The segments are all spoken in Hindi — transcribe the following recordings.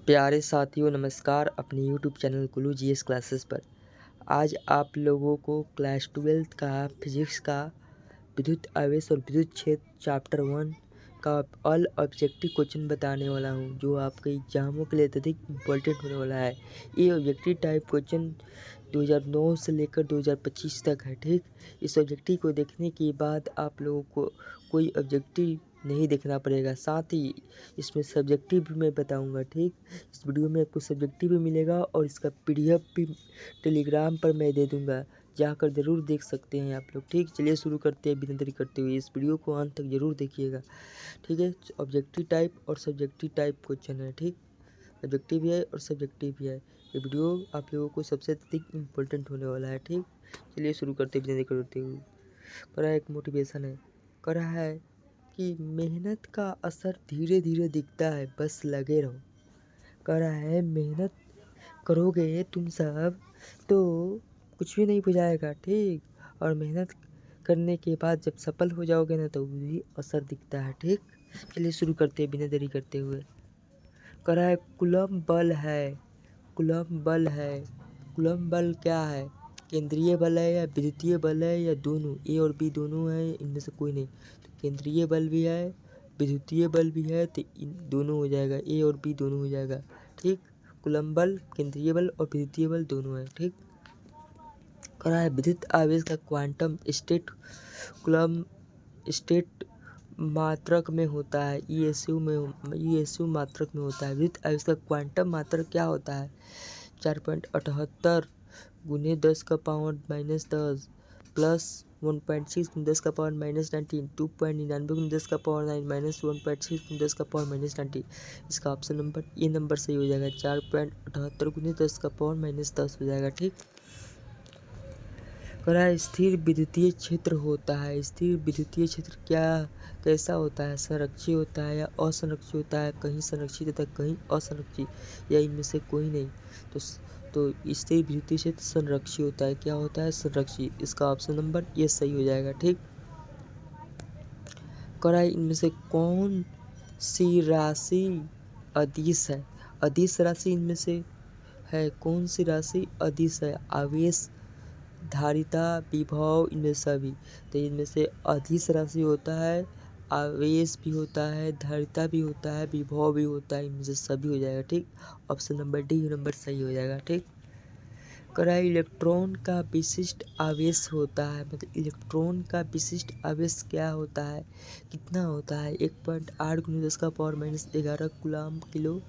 प्यारे साथियों नमस्कार। अपने YouTube channel Kullu GS classes पर आज आप लोगों को क्लास 12 का फिजिक्स का विद्युत आवेश और विद्युत क्षेत्र चैप्टर 1 का ऑल ऑब्जेक्टिव क्वेश्चन बताने वाला हूं, जो आपके एग्जामों के लिए अत्यधिक इम्पोर्टेंट होने वाला है। ये ऑब्जेक्टिव टाइप क्वेश्चन 2009 से लेकर 2025 तक है। ठीक, इस ऑब्जेक्टिव को देखने के बाद आप लोगों को कोई ऑब्जेक्टिव नहीं देखना पड़ेगा, साथ ही इसमें सब्जेक्टिव भी मैं बताऊंगा। ठीक, इस वीडियो में आपको सब्जेक्टिव भी मिलेगा और इसका पीडीएफ भी टेलीग्राम पर मैं दे दूंगा, जाकर ज़रूर देख सकते हैं आप लोग। ठीक, चलिए शुरू करते हैं बिना देरी करते हुए। इस वीडियो को अंत तक ज़रूर देखिएगा। ठीक है, ऑब्जेक्टिव टाइप और सब्जेक्टिव टाइप क्वेश्चन है। ठीक, ऑब्जेक्टिव भी है और सब्जेक्टिव भी है। ये वीडियो आप लोगों को सबसे अधिक इम्पोर्टेंट होने वाला है। ठीक, चलिए शुरू करते हैं बिना देरी करते हुए। कर रहा है एक मोटिवेशन है, कर रहा है कि मेहनत का असर धीरे धीरे दिखता है, बस लगे रहो। कह रहा है मेहनत करोगे तुम सब तो कुछ भी नहीं बुझाएगा। ठीक, और मेहनत करने के बाद जब सफल हो जाओगे ना, तो भी असर दिखता है। ठीक, चलिए शुरू करते हैं बिना देरी करते हुए। कह रहा है कूलम्ब बल है, कूलम्ब बल है। कूलम्ब बल क्या है? केंद्रीय बल है या विद्युतीय बल है या दोनों? ए और बी दोनों है, इनमें से कोई नहीं। तो केंद्रीय बल भी है, विद्युतीय बल भी है, तो इन दोनों हो जाएगा, ए और बी दोनों हो जाएगा। ठीक, कूलम्ब बल, केंद्रीय बल और विद्युतीय बल दोनों है। ठीक, कह रहा है विद्युत आवेश का क्वांटम स्टेट कूलम्ब स्टेट मात्रक में होता है, ईएसयू मात्रक में होता है। विद्युत आवेश का क्वांटम मात्रक क्या होता है? 4.78 गुने 10⁻⁻10 प्लस 1.6 गुने 10⁻⁻19, 2.99 गुने 10⁻9 माइनस 1.6 गुने 10⁻⁻90। इसका ऑप्शन नंबर ए नंबर सही हो जाएगा। 4.78 गुने 10⁻⁻10 हो जाएगा। ठीक, कह रहा है स्थिर विद्युतीय क्षेत्र होता है। स्थिर विद्युतीय क्षेत्र क्या कैसा होता है? संरक्षित होता है या असंरक्षित होता है? कहीं संरक्षित होता है, कहीं असंरक्षित, या इनमें से कोई नहीं। तो स्थिर विद्युतीय क्षेत्र संरक्षित होता है। क्या होता है? संरक्षित। इसका ऑप्शन नंबर ये सही हो जाएगा। ठीक, कह रहा है इनमें से कौन सी राशि अदिश है? अदिश राशि इनमें से है कौन सी राशि अदिश है? आवेश, धारिता, विभव, इनमें सभी। तो इनमें से अदिश राशि होता है, आवेश भी होता है, धारिता भी होता है, विभव भी होता है, इनमें से सभी हो जाएगा। ठीक, ऑप्शन नंबर डी नंबर सही हो जाएगा। ठीक, करा इलेक्ट्रॉन का विशिष्ट आवेश होता है, मतलब इलेक्ट्रॉन का विशिष्ट आवेश क्या होता है, कितना होता है? 1.8 गुने 10⁻⁻11 कूलम्ब किलो,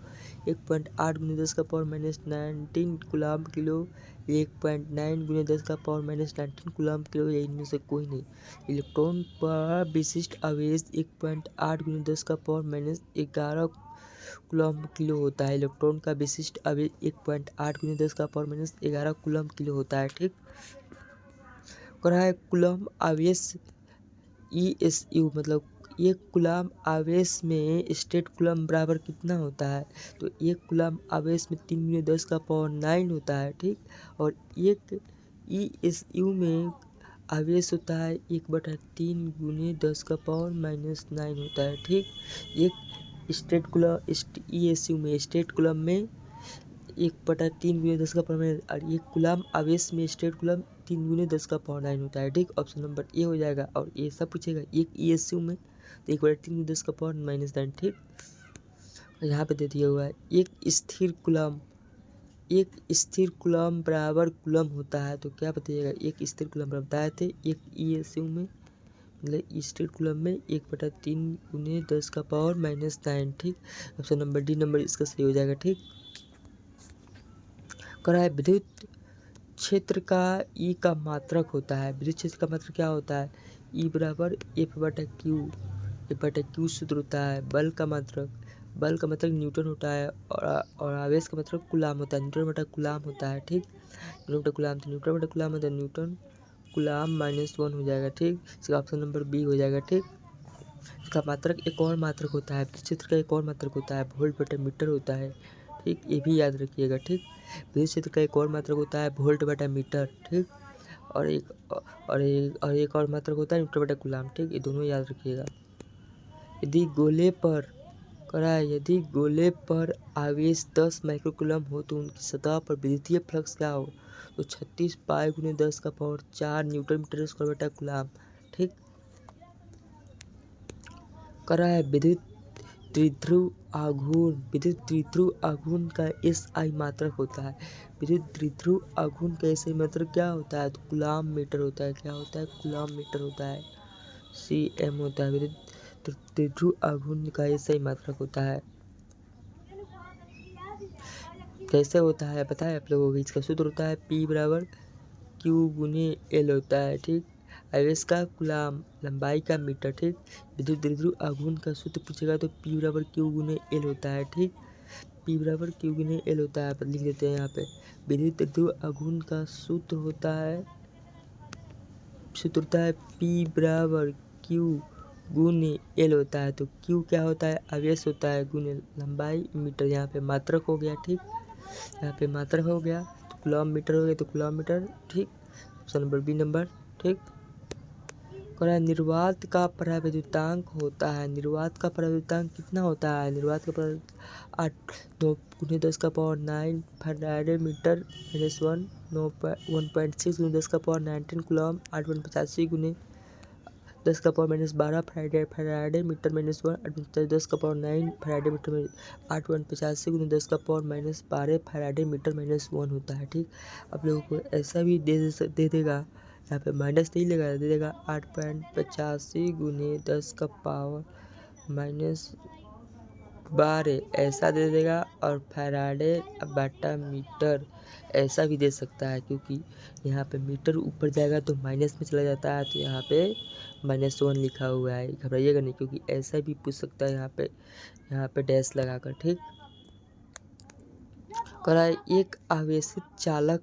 1.8 गुने 10⁻⁻19 कूलम्ब किलो, 1.9 गुने 10⁻⁻19 कूलम्ब किलो, या इनमें से कोई नहीं। इलेक्ट्रॉन का विशिष्ट आवेश 1.8 गुने 10⁻⁻11 कूलम्ब किलो होता है। इलेक्ट्रॉन का विशिष्ट आवेश 1.8 गुने 10⁻⁻11 कूलम्ब किलो होता है। ठीक, कह रहा है कूलम्ब आवेश ESU, मतलब एक कूलम्ब आवेश में स्टेट कूलम्ब बराबर कितना होता है? तो एक कूलम्ब आवेश में 3 गुने 10⁻9 होता है। ठीक, और एक ESU में आवेश होता है 1/3 गुने 10⁻⁻9 होता है। ठीक, एक स्टेट कूलम्ब ESU में स्टेट कूलम्ब में 1/3 गुने 10⁻9 और एक कूलम्ब आवेश में स्टेट कूलम्ब 3 गुने 10⁻9 होता है। ठीक, ऑप्शन नंबर ए हो जाएगा। और ये सब पूछेगा एक ESU में तो 1/3 गुने 10⁻9। ठीक, यहाँ पे दे दिया हुआ है एक स्थिर कूलम्ब बराबर कूलम्ब होता है। तो क्या बताइएगा? एक स्थिर कूलम्ब बराबर बताए थे एक ESU में, मतलब स्थिर कूलम्ब में 1/3 गुने 10⁻9। ठीक, ऑप्शन नंबर डी नंबर इसका सही हो जाएगा। ठीक, कह रहा है विद्युत क्षेत्र का ई का मात्रक होता है। विद्युत क्षेत्र का मात्रक क्या होता है? ई बराबर F/Q सूत्र होता है। बल का मात्रक न्यूटन होता है, और आवेश का मात्रक कूलाम होता है। न्यूटन बटा कूलाम होता है। ठीक, न्यूटन बटा कूलाम होता है, न्यूटन कूलाम -1 हो जाएगा। ठीक, इसका ऑप्शन नंबर बी हो जाएगा। ठीक, इसका मात्रक एक और मात्रक होता है, विद्युत क्षेत्र का एक और मात्रक होता है, वोल्ट बटा मीटर होता है। ठीक, ये भी याद रखिएगा। ठीक, विद्युत क्षेत्र का एक और मात्रक होता है वोल्ट बटा मीटर। ठीक, और एक और मात्रक होता है न्यूटन बटा कूलाम। ठीक, ये दोनों याद रखिएगा। यदि गोले पर करा है यदि गोले पर आवेश 10 माइक्रोकूलम हो तो उनकी सतह पर विद्युतीय फ्लक्स क्या हो? तो 36 पाई गुने 10⁴ न्यूटन मीटर स्क्वायर बटा कूलाम। ठीक। करा है विद्युत द्विध्रुव आघूर्ण का SI मात्रक होता है। विद्युत द्विध्रुव आघूर्ण का SI मात्रक क्या होता है? तो कूलाम मीटर होता है। क्या होता है? कूलाम मीटर होता है। CM होता है। विद्युत द्विध्रुव आघूर्ण का SI मात्रक होता है। कैसे होता है पता है आप लोगों को? इसका सूत्र होता है P बराबर Q गुने L होता है। ठीक। आवेश का कूलाम, लंबाई का मीटर। ठीक। विद्युत द्विध्रुव आघूर्ण का सूत्र पूछेगा तो P बराबर Q गुने L होता है। ठीक। P बराबर Q गुने L होता है। लिख देते हैं यहाँ पे। विद्युत द्विध्रुव आघूर्ण का सूत्र होता है P बराबर Q गुने L होता है। तो Q क्या होता है? आवेश होता है गुने लंबाई मीटर। यहाँ पे मात्रक हो गया। ठीक। यहाँ पे मात्रक हो गया तो कूलम मीटर हो गया तो कूलम मीटर। ठीक। Option number B number. ठीक। करा निर्वात का पराविद्युतांक होता है। निर्वात का पराविद्युतांक कितना होता है? निर्वात का 8 गुने 10⁹ फैराडे मीटर -1 1.6 गुने 10⁻19 कूलम 885 गुने 10⁻12 फैराडे मीटर -1 10⁻9 फैराडे मीटर 885 गुने 10⁻12 फैराडे मीटर -1 होता है। ठीक। आप लोगों को ऐसा भी दे देगा, यहाँ पे माइनस नहीं लगा, दे देगा 8.85 गुने 10⁻12 ऐसा दे देगा, और फैराडे बटा मीटर ऐसा भी दे सकता है, क्योंकि यहाँ पे मीटर ऊपर जाएगा तो माइनस में चला जाता है, तो यहाँ पे -1 लिखा हुआ है। घबराइएगा नहीं, क्योंकि ऐसा भी पूछ सकता है यहाँ पे डैश लगाकर। ठीक। करा एक आवेशित चालक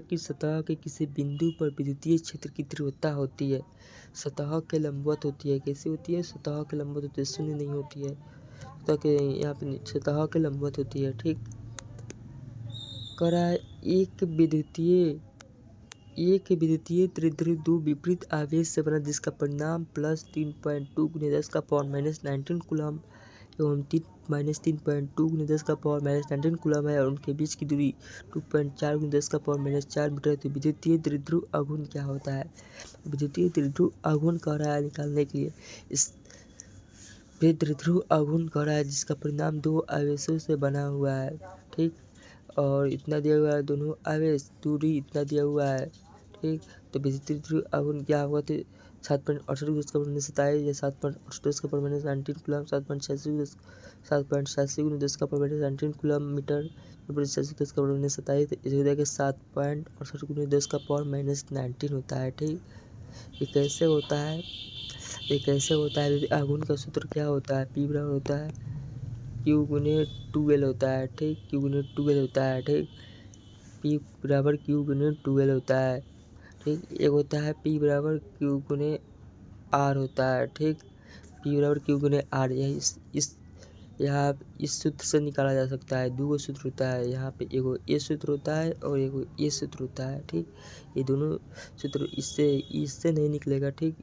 की सतह के किसी बिंदु पर विद्युतीय क्षेत्र की तीव्रता होती है, सतह के लंबवत होती है। कैसी होती है? सतह के लंबवत होती है, शून्य नहीं होती है। यहाँ पे सतह के लंबवत होती है। ठीक। करा एक विद्युतीय त्रिध्रुव दो विपरीत आवेश से बना, जिसका परिणाम +3.2 गुने 10⁻19 कूलम एवं -3.2 गुने 10⁻19 कूलम है, और उनके बीच की दूरी 2.4 गुने 10⁻4 मीटर है। तो विद्युतीय त्रिध्रुव आघूर्ण क्या होता है? विद्युतीय त्रिध्रुव आघूर्ण कह रहा है निकालने के लिए। इस त्रिध्रुव आघूर्ण कह रहा है जिसका परिणाम दो आवेशों से बना हुआ है। ठीक। और इतना दिया हुआ है, दोनों आवेश, दूरी इतना दिया हुआ है। ठीक। तो विद्युतीय त्रिध्रुव आघूर्ण क्या होगा? तो 7.68 गुने 10⁻27 या 7.68 गुने 10⁻19 कूलम 7.86 गुने 10⁻19 कूलम मीटर 10⁻27 इसे हो जाएगा 7.68 गुने 10⁻19 होता है। ठीक। ये कैसे होता है? आघूर्ण का सूत्र क्या होता है? P बराबर होता है Q गुने 2L होता है। ठीक। Q गुने 2L होता है। ठीक। P बराबर Q गुने 2L होता है। ठीक। एक होता है P बराबर Q गुने R होता है। ठीक। P बराबर Q गुने R, यह इस सूत्र से निकाला जा सकता है। दो सूत्र होता है यहाँ पे, एगो ये सूत्र होता है और एगो ये सूत्र होता है। ठीक। ये दोनों सूत्र इससे नहीं निकलेगा। ठीक।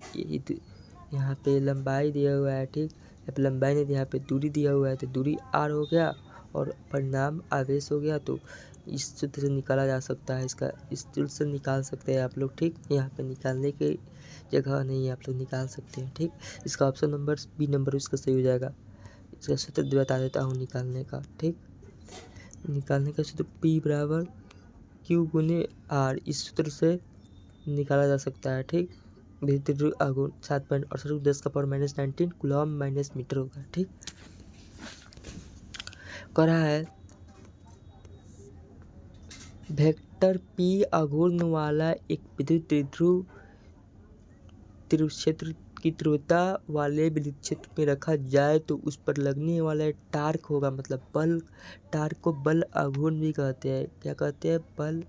यहाँ पे लंबाई दिया हुआ है। ठीक। यहाँ पे लंबाई नहीं दिया, यहाँ पे दूरी दिया हुआ है, तो दूरी R हो गया और परिणाम आवेश हो गया, तो इस सूत्र से निकाला जा सकता है। इस सूत्र से निकाल सकते हैं आप लोग। ठीक। यहाँ पे निकालने की जगह नहीं है, आप लोग निकाल सकते हैं। ठीक। इसका ऑप्शन नंबर बी नंबर इसका सही हो जाएगा। इसका सूत्र बता देता हूँ निकालने का। ठीक। निकालने का सूत्र P बराबर Q गुने R, इस सूत्र से निकाला जा सकता है। ठीक। विद्युत आघूर्ण 7.68 10⁻19 कूलम माइनस मीटर होगा। ठीक। करा है वेक्टर P आघूर्ण वाला एक विद्युत त्रिध्रुव क्षेत्र की तीव्रता वाले विद्युत क्षेत्र में रखा जाए तो उस पर लगने वाला टार्क होगा, मतलब बल। टार्क को बल आघूर्ण भी कहते हैं। क्या कहते हैं? बल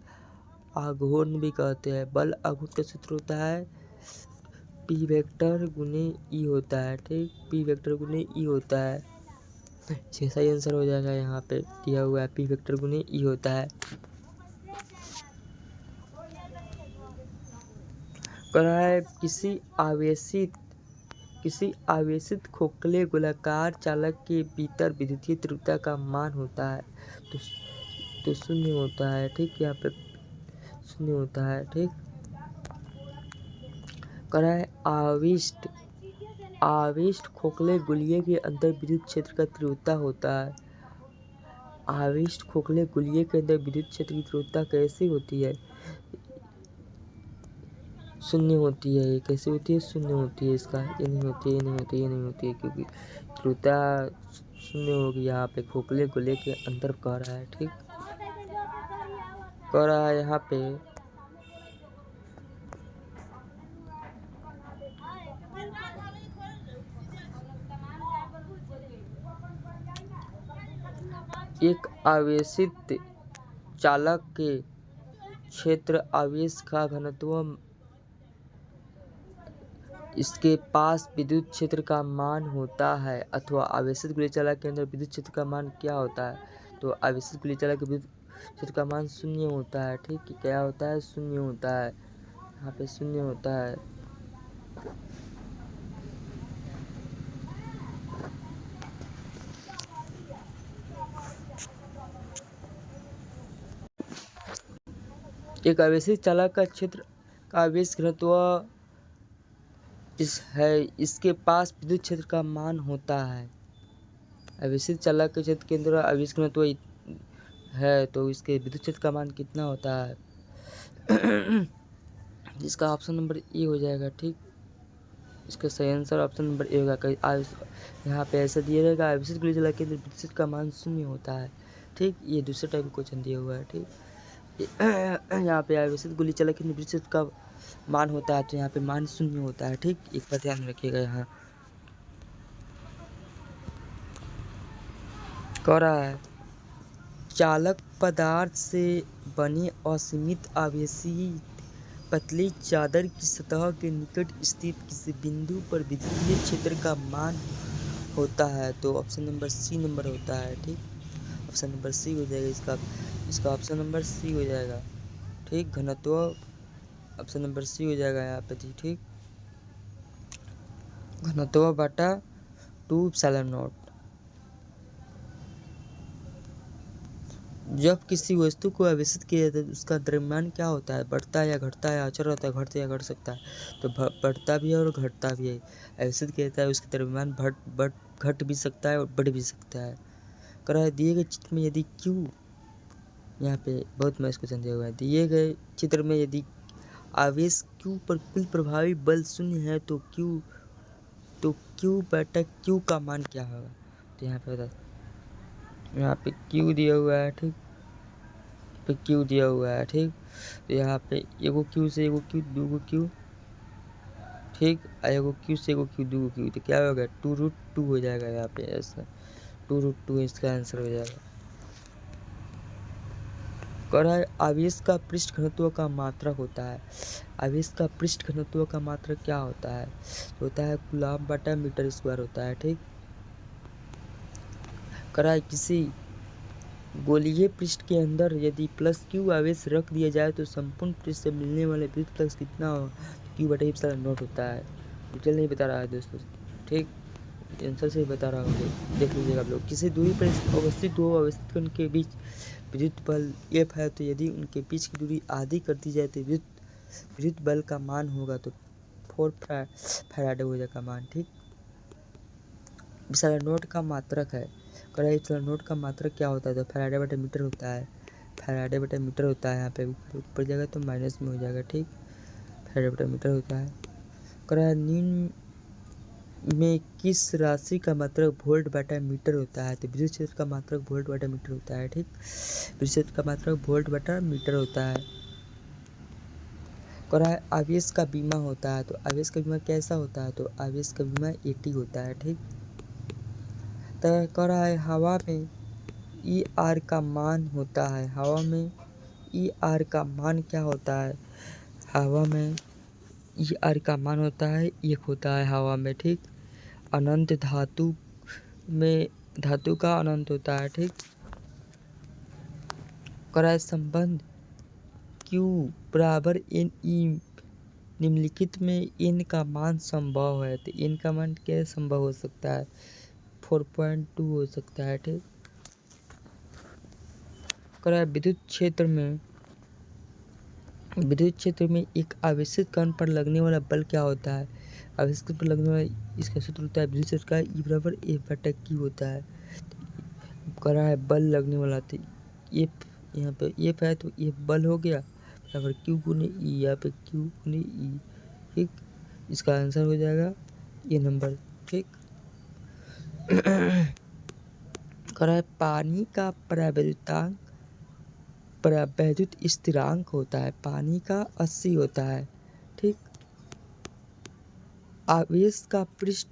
आघूर्ण भी कहते हैं। बल आघूर्ण का सूत्र होता है P वेक्टर गुने E होता है। ठीक। P वेक्टर गुने E होता है। इसका सही आंसर हो जाएगा, यहाँ पे दिया हुआ है P वेक्टर गुने E होता है। करा है किसी आवेशित खोखले गोलाकार चालक के भीतर विद्युतीय तीव्रता का मान होता है तो शून्य होता है। ठीक, यहाँ पे शून्य होता है। ठीक, करा है आविष्ट खोखले गोलीय के अंदर विद्युत क्षेत्र का तीव्रता होता है। आविष्ट खोखले गोलीय के अंदर विद्युत क्षेत्र की तीव्रता कैसी होती है? शून्य होती है। ये कैसे होती है? शून्य होती है। इसका ये नहीं होती है, ये नहीं होती है, ये नहीं होती है, क्योंकि तीव्रता शून्य होगी। यहाँ पे खोखले गोले के अंदर कह रहा है। ठीक, कह रहा है यहाँ पे एक आवेशित चालक के क्षेत्र आवेश का घनत्व इसके पास विद्युत क्षेत्र का मान होता है, अथवा आवेशित गोलीय चालक के अंदर विद्युत क्षेत्र का मान क्या होता है? तो आवेशित गोलीय चालक के विद्युत क्षेत्र का मान शून्य होता है। ठीक, क्या होता है? शून्य होता है। यहाँ पे शून्य होता है। एक आवेशित चालक का क्षेत्र का आवेश घनत्व इसके पास विद्युत क्षेत्र का मान होता है। आवेशित चालक के क्षेत्र के अंदर आवेश घनत्व है तो इसके विद्युत क्षेत्र का मान कितना होता है? इसका ऑप्शन नंबर ए हो जाएगा। ठीक, इसका सही आंसर ऑप्शन नंबर ए होगा। यहाँ पे ऐसा दिया जाएगा, आवेशित गोलीय चालक के अंदर विद्युत क्षेत्र का मान शून्य होता है। ठीक, ये दूसरे टाइप का क्वेश्चन दिया हुआ है। ठीक, यहाँ पे आवेशित गोलीय चालक के अंदर विद्युत क्षेत्र का मान होता है तो यहाँ पे मान शून्य होता है। ठीक, एक बात ध्यान रखिएगा। यहाँ कह रहा है चालक पदार्थ से बने असीमित आवेशित पतली चादर की सतह के निकट स्थित किसी बिंदु पर विद्युतीय क्षेत्र का मान होता है तो ऑप्शन नंबर सी नंबर होता है। ठीक, ऑप्शन नंबर सी हो जाएगा। इसका ऑप्शन नंबर सी हो जाएगा। ठीक, घनत्व ऑप्शन नंबर सी हो जाएगा यहाँ पे। ठीक, घनत्व बटा 2ε0। जब किसी वस्तु को आवेशित किया जाता है उसका द्रव्यमान क्या होता है? बढ़ता है या घटता है? अचर होता है, घटता या घट सकता है? तो बढ़ता भी है और घटता भी है। आवेशित किया जाता है उसका द्रव्यमान घट भी सकता है और बढ़ भी सकता है। करा दिए गए चित्र में यदि Q, यहाँ पे बहुत महत्वपूर्ण क्वेश्चन दिया हुआ है। दिए गए चित्र में यदि आवेश Q पर कुल प्रभावी बल शून्य है तो Q बटा Q का मान क्या होगा? तो यहाँ पे बता, यहाँ पे Q दिया हुआ है। ठीक, पे Q दिया हुआ है। ठीक, तो यहाँ पे एगो Q से एगो Q, दूगो Q। ठीक, एगो Q से एगो Q, दूगो Q, तो क्या होगा? 2√2 हो जाएगा। यहाँ पे ऐसा 2√2 इसका आंसर हो जाएगा। कह रहा है आवेश का पृष्ठ घनत्व का मात्रक होता है। आवेश का पृष्ठ घनत्व का मात्रक क्या होता है? तो होता है कूलम्ब बटा मीटर स्क्वायर होता है। ठीक, कह रहा है किसी गोलीय पृष्ठ के अंदर यदि +Q आवेश रख दिया जाए तो संपूर्ण पृष्ठ से मिलने वाले विद्युत फ्लक्स कितना हो? Q बटा ε0 होता है। डिटेल नहीं बता रहा है दोस्तों। ठीक, आंसर से ही बता रहा हूँ, देख लीजिएगा आप लोग। किसी दूरी पर अवस्थित दो आवेशित कण के बीच विद्युत बल F है तो यदि उनके बीच की दूरी आधी कर दी जाए तो विद्युत बल का मान होगा तो 4 फैराडे हो जाएगा मान। ठीक, ε0 का मात्रक है। करा ε0 का मात्रक क्या होता है? तो फैराडे बटा मीटर होता है। फैराडे बटा मीटर होता है। यहाँ पे ऊपर जाएगा तो माइनस में हो जाएगा। ठीक, फैराडे बटा मीटर होता है। करा निम्न में किस राशि का मात्रक वोल्ट बटा मीटर होता है? तो विद्युत क्षेत्र का मात्रक वोल्ट बटा मीटर होता है। ठीक, विद्युत क्षेत्र का मात्रक वोल्ट बटा मीटर होता है। करा आवेश का बीमा होता है। तो आवेश का बीमा कैसा होता है? तो आवेश का बीमा 80 होता है। ठीक, तय कर रहा है हवा में ER का मान होता है। हवा में ER का मान क्या होता है? हवा में ER का मान होता है 1 होता है हवा में। ठीक, अनंत धातु में धातु का अनंत होता है। ठीक, कराए संबंध Q बराबर NE निम्नलिखित में n का मान संभव है, तो n का मान क्या संभव हो सकता है? 4.2 हो सकता है। ठीक, करा विद्युत क्षेत्र में एक आवेशित कण पर लगने वाला बल क्या होता है? आवेशित कण पर लगने वाला इसका सूत्र होता है विद्युत क्षेत्र का E बराबर F/Q होता है। करा है बल लगने वाला, तो F यहाँ पे F है तो F बल हो गया बराबर Q गुने E, यहाँ पे Q गुने E। ठीक, इसका आंसर हो जाएगा ये नंबर। ठीक, करा है पानी का परावैद्युत स्थिरांक होता है, पानी का 80 होता है। ठीक, आवेश का पृष्ठ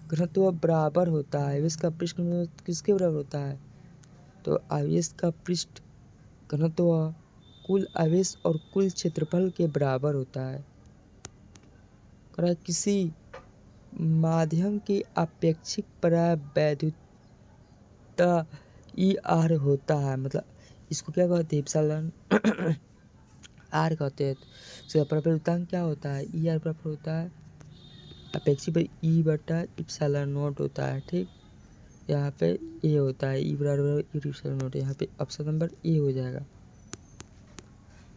घनत्व बराबर होता है, आवेश का पृष्ठ घनत्व किसके बराबर होता है? तो आवेश का पृष्ठ घनत्व कुल आवेश और कुल क्षेत्रफल के बराबर होता है। करा किसी माध्यम की अपेक्षिक परावैद्युतता ER होता है, मतलब इसको क्या कहते हैं? एप्सिलॉन R कहते हैं। इसका परावैद्युतांक क्या होता है? ER बराबर होता है अपेक्षित E/ε0 होता है। ठीक, यहाँ पे ए होता है E बराबर E/ε0, यहाँ पे ऑप्शन नंबर ए हो जाएगा।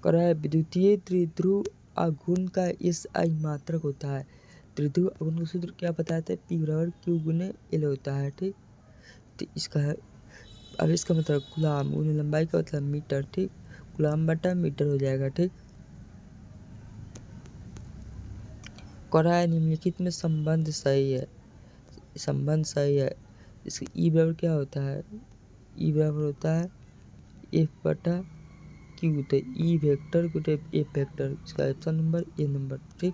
करा है विद्युतीय त्रिध्रुव आघूर्ण का SI मात्रक होता है, त्रिध्रुव आघूर्ण का सूत्र क्या बताते हैं? P बराबर Q गुने L होता है। ठीक, तो इसका है अब इसका मतलब गुलाम गुने लंबाई का मतलब मीटर। ठीक, गुलाम बटा मीटर हो जाएगा। ठीक, करा है निम्नलिखित में संबंध सही है, इसका E बराबर क्या होता है? E बराबर होता है F/Q, तो E वेक्टर गुने F वेक्टर, इसका ऑप्शन नंबर ए नंबर। ठीक,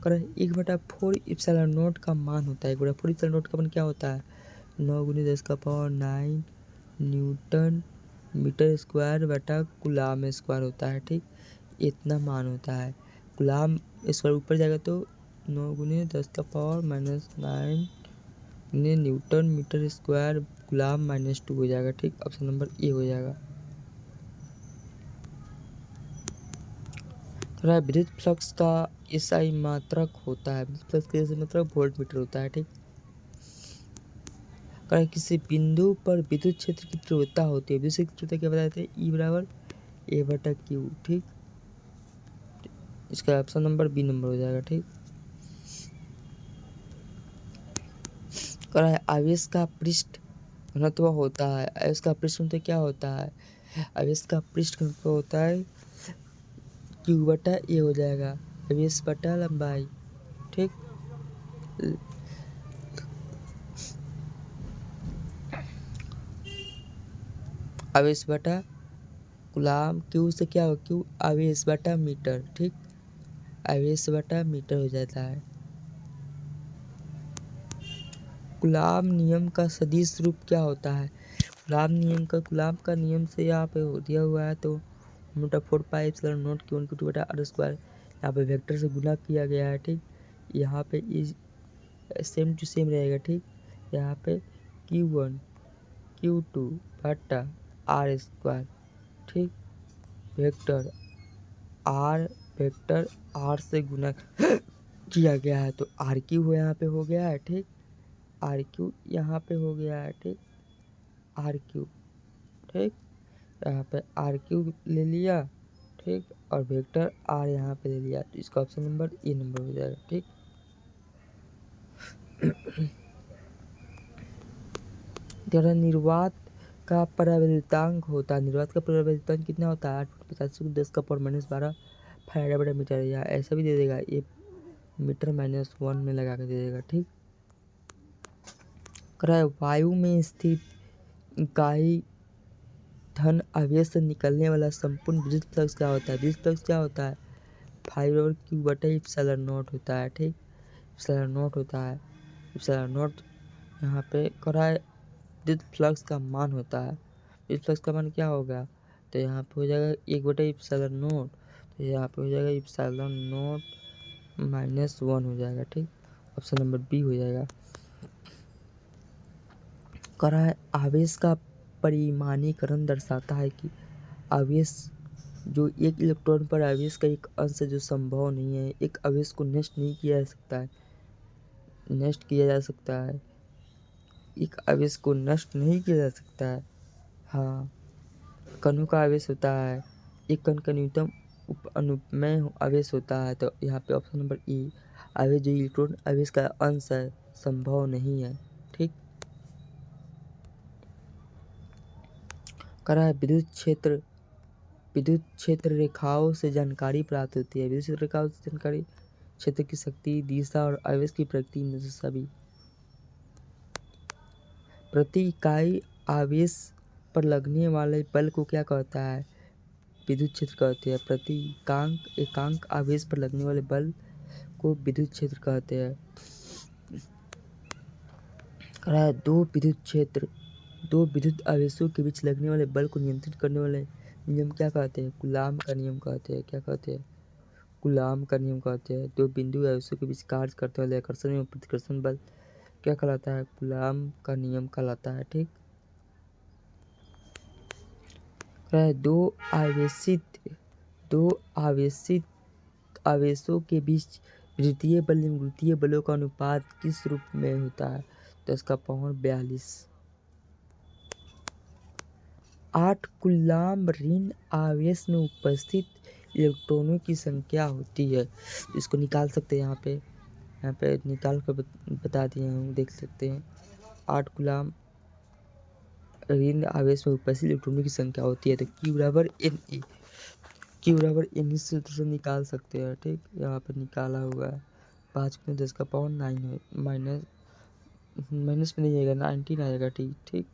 करा 1/4 एप्सिलॉन0 का मान होता है। 1/4 एप्सिलॉन0 का मान क्या होता है? 9 × 10⁹ न्यूटन मीटर स्क्वायर बटा कूलाम स्क्वायर होता है। ठीक, इतना मान होता है। कूलाम स्क्वायर ऊपर जाएगा तो 9 × 10⁻⁻9 न्यूटन मीटर स्क्वायर कूलाम -2 हो जाएगा। ठीक, ऑप्शन नंबर ए हो जाएगा। थोड़ा विद्युत फ्लक्स का SI मात्रक होता है, विद्युत फ्लक्स का SI मात्रक वोल्ट मीटर होता है। ठीक, कारण किसी बिंदु पर विद्युत क्षेत्र की तीव्रता होती है, विद्युत क्षेत्र की तीव्रता क्या बताते हैं? E बराबर A/Q। ठीक, इसका ऑप्शन नंबर बी नंबर हो जाएगा। ठीक, करा है आवेश का पृष्ठ घनत्व होता है, आवेश का पृष्ठ घनत्व क्या होता है? आवेश का पृष्ठ घनत्व होता है Q/A हो जाएगा, आवेश बटा लंबाई। ठीक, आवेश बटा कूलाम, Q से क्या हो? Q आवेश बटा मीटर। ठीक, आवेश बटा मीटर हो जाता है। कूलाम नियम का सदिश रूप क्या होता है? कूलाम का नियम से यहाँ पे दिया हुआ है, तो 4πε0 Q1Q2/r², यहाँ पे वेक्टर से गुना किया गया है। ठीक, यहाँ पे सेम टू सेम रहेगा। ठीक, यहाँ पे Q1 Q2/r²। ठीक, वेक्टर R से गुना किया गया है, तो RQ यहाँ पे हो गया है। ठीक, RQ यहाँ पे हो गया है। ठीक, RQ। ठीक, यहाँ पे RQ ले लिया। ठीक, और वेक्टर R यहाँ पे ले लिया, तो इसका ऑप्शन नंबर ए नंबर हो जाएगा। ठीक, जरा निर्वात का परावैद्युतांक होता है, निर्वात का परावैद्युतांक कितना होता है? 8/10⁻12 फैराड/मीटर, या ऐसा भी दे देगा, ये मीटर -1 में लगा के दे देगा। ठीक, करा वायु में स्थित इकाई धन आवेश से निकलने वाला संपूर्ण विद्युत फ्लक्स क्या होता है? विद्युत फ्लक्स क्या होता है? 5/Q/ε0 होता है। ठीक, ε0 होता है, ε0 यहाँ पे करा है विद्युत फ्लक्स का मान होता है। विद्युत फ्लक्स का मान क्या होगा? तो यहाँ पे हो जाएगा 1/ε0, तो यहाँ पे हो जाएगा ε0 -1 हो जाएगा। ठीक, ऑप्शन नंबर बी हो जाएगा। करा है आवेश का परिमाणीकरण दर्शाता है कि आवेश जो एक इलेक्ट्रॉन पर आवेश का एक अंश है जो संभव नहीं है। एक आवेश को नष्ट नहीं किया जा सकता है, नष्ट किया जा सकता है, एक आवेश को नष्ट नहीं किया जा सकता है। हाँ, कणों का आवेश होता है, एक कण का न्यूनतम अनुपमेय आवेश होता है। तो यहाँ पे ऑप्शन नंबर ई, आवेश जो इलेक्ट्रॉन आवेश का अंश है, संभव नहीं है। ठीक, करा है विद्युत क्षेत्र रेखाओं से जानकारी प्राप्त होती है। विद्युत क्षेत्र रेखाओं से जानकारी, क्षेत्र की शक्ति, दिशा और आवेश की प्रकृति में से सभी। प्रति इकाई आवेश पर लगने वाले बल को क्या कहता है? विद्युत क्षेत्र कहते हैं। प्रति एकांक आवेश पर लगने वाले बल को विद्युत क्षेत्र कहते हैं। दो विद्युत आवेशों के बीच लगने वाले बल को नियंत्रित करने वाले नियम क्या कहते हैं? कूलाम का नियम कहते हैं। क्या कहते हैं? कूलाम का नियम कहते हैं। दो बिंदु आवेशों के बीच कार्य करने वाले आकर्षण एवं प्रतिकर्षण बल क्या कहलाता है? कूलाम का नियम कहलाता है। ठीक, दो आवेशित आवेशों के बीच विद्युतीय बल एवं गुरुत्वीय बलों का अनुपात किस रूप में होता है? 10⁻42। 8 कूलाम ऋण आवेश में उपस्थित इलेक्ट्रॉनों की संख्या होती है। इसको निकाल सकते हैं, यहाँ पे निकाल कर बता दिए हम, देख सकते हैं। 8 कूलाम ऋण आवेश में उपस्थित इलेक्ट्रॉनों की संख्या होती है। तो Q बराबर NE सूत्र से निकाल सकते हैं। ठीक, यहाँ पर निकाला हुआ है। 5×10⁻9 है, माइनस में नहीं आएगा, 19 आएगा। ठीक,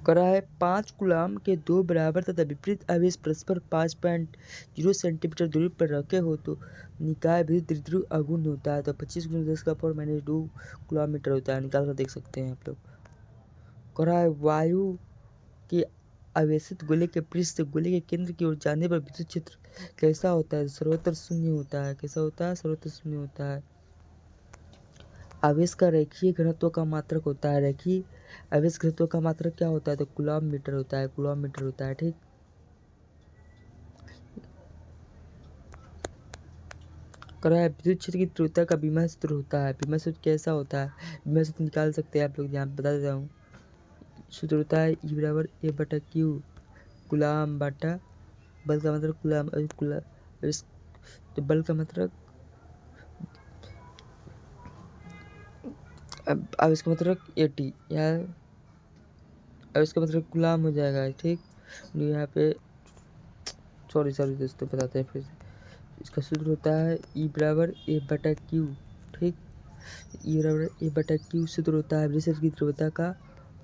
करा है 5 कूलाम के दो बराबर तथा विपरीत आवेश परस्पर 5.0 सेंटीमीटर दूरी पर रखे हो तो निकाय विद्युत द्विध्रुव आघूर्ण होता है। तो 25×10⁻2 किलोमीटर होता है। निकाल कर देख सकते हैं आप लोग। करा है वायु के आवेशित गोले के पृष्ठ से गोले के केंद्र की ओर जाने पर विद्युत क्षेत्र कैसा होता है? सर्वत्र शून्य होता है। कैसा होता है? सर्वत्र शून्य होता है। आवेश का रेखीय घनत्व का मात्रक होता है। रेखीय आवेश घनत्व का मात्रक क्या होता है? तो कूलॉम मीटर होता है। ठीक, करा है विद्युत क्षेत्र की तीव्रता का बीमा सूत्र होता है। बीमा सूत्र कैसा होता है? बीमा सूत्र निकाल सकते हैं आप लोग, यहाँ बता देता हूँ। सूत्र होता है E बराबर A/Q, कूलाम बटा बल का मतलब कूलाम, तो बल का मतलब आवेश का मतलब AT, या आवेश का मतलब कूलाम हो जाएगा। ठीक, यहाँ पे सॉरी दोस्तों, बताते हैं फिर से। इसका सूत्र होता है E बराबर A/Q। ठीक, E बराबर A/Q सूत्र होता है विद्युत की तीव्रता का,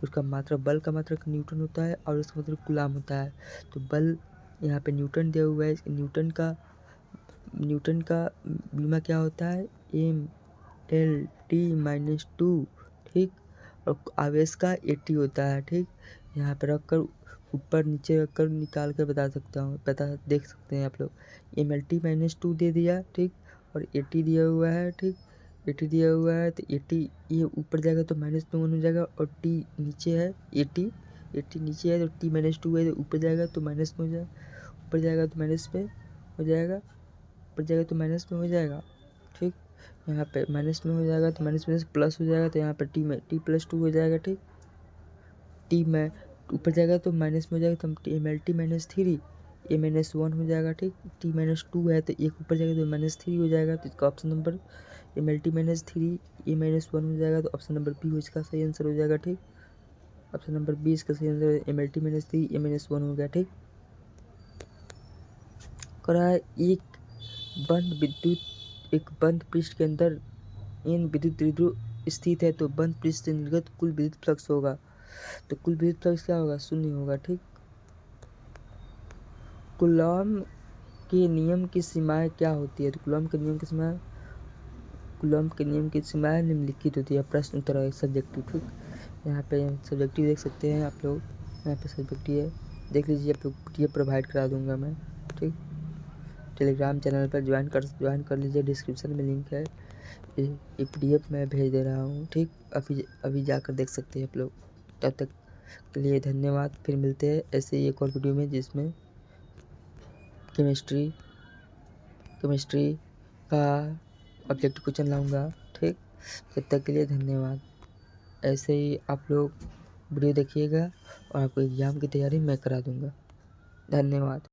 उसका मात्रक बल का मात्रक न्यूटन होता है और उसका मतलब कूलाम होता है। तो बल यहाँ पे न्यूटन दिया हुआ है। न्यूटन का बीमा क्या होता है? MLT-2। ठीक, और आवेश का AT होता है। ठीक, यहाँ पे रख कर ऊपर नीचे रख कर निकाल कर बता देख सकते हैं आप लोग। MLT-2 दे दिया। ठीक, और AT दिया हुआ है। ठीक, AT दिया हुआ है तो AT ये ऊपर जाएगा तो -1 हो जाएगा, और T नीचे है। AT नीचे है तो T-2 है, तो ऊपर जाएगा तो माइनस में हो जाएगा, ऊपर जाएगा तो माइनस में हो जाएगा, ऊपर जाएगा तो माइनस में हो जाएगा। ठीक, यहाँ पे माइनस में हो जाएगा तो माइनस में प्लस हो जाएगा, तो यहाँ पर T+2 हो जाएगा। ठीक, T में ऊपर जाएगा तो माइनस में हो जाएगा, तो MLT-3 A-1 हो जाएगा। ठीक, T-2 है तो एक ऊपर जाएगा तो -3 हो जाएगा। तो इसका ऑप्शन नंबर MLT-3 A-1 हो जाएगा। तो ऑप्शन नंबर बी इसका सही आंसर हो जाएगा। ठीक, ऑप्शन नंबर बी इसका सही आंसर MLT-3 A-1 हो गया। ठीक, करा है एक बंद पृष्ठ के अंदर इन विद्युत द्विध्रुव स्थित है तो बंद पृष्ठ से निर्गत कुल विद्युत फ्लक्स होगा। तो कुल विद्युत फ्लक्स क्या होगा? 0 होगा। ठीक, कूलॉम के नियम की सीमाएं क्या होती है? तो कूलॉम के नियम की सीमाएं निम्नलिखित होती है। प्रश्न उत्तर है सब्जेक्टिव। ठीक, यहाँ पे सब्जेक्टिव देख सकते हैं आप लोग, यहाँ पे सब्जेक्टिव है, देख लीजिए आप लोग। PDF प्रोवाइड करा दूंगा मैं। ठीक, टेलीग्राम चैनल पर ज्वाइन कर लीजिए, डिस्क्रिप्शन में लिंक है। ये PDF मैं भेज दे रहा हूँ। ठीक, अभी जाकर देख सकते हैं आप लोग। तब तक के लिए धन्यवाद। फिर मिलते हैं ऐसे ही एक और वीडियो में जिसमें केमिस्ट्री का ऑब्जेक्टिव क्वेश्चन लाऊंगा। ठीक, तब तक के लिए धन्यवाद। ऐसे ही आप लोग वीडियो देखिएगा और आपको एग्ज़ाम की तैयारी मैं करा दूंगा। धन्यवाद।